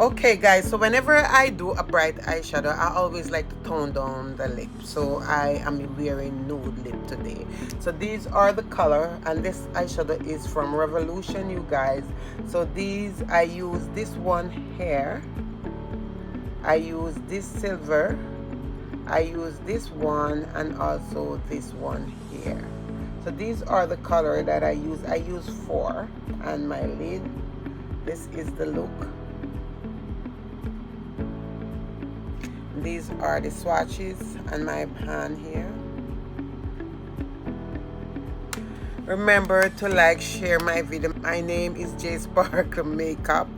Okay guys, so whenever I do a bright eyeshadow, I always like to tone down the lip. So I am wearing nude lip today. So these are the color, and this eyeshadow is from Revolution, you guys. So these, I use this one here, I use this silver, I use this one, and also this one here. So these are the color that I use. I use 4 on my lid. This is the look. These are the swatches on my pan here. Remember to like, share my video. My name is J Sparkle Makeup,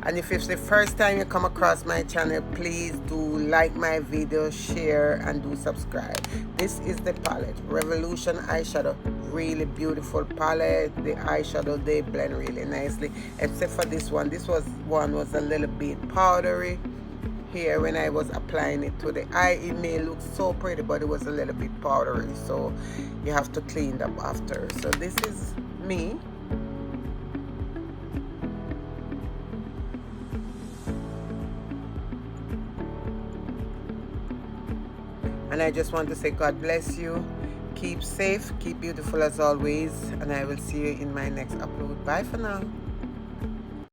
and if it's the first time you come across my channel, please do like my video, share, and do subscribe. This is the palette, Revolution eyeshadow. Really beautiful palette. The eyeshadow, they blend really nicely, except for this one. This one was a little bit powdery here when I was applying it to the eye. It may look so pretty, but it was a little bit powdery, so you have to clean it up after. So this is me. And I just want to say God bless you, keep safe, keep beautiful as always, and I will see you in my next upload. Bye for now.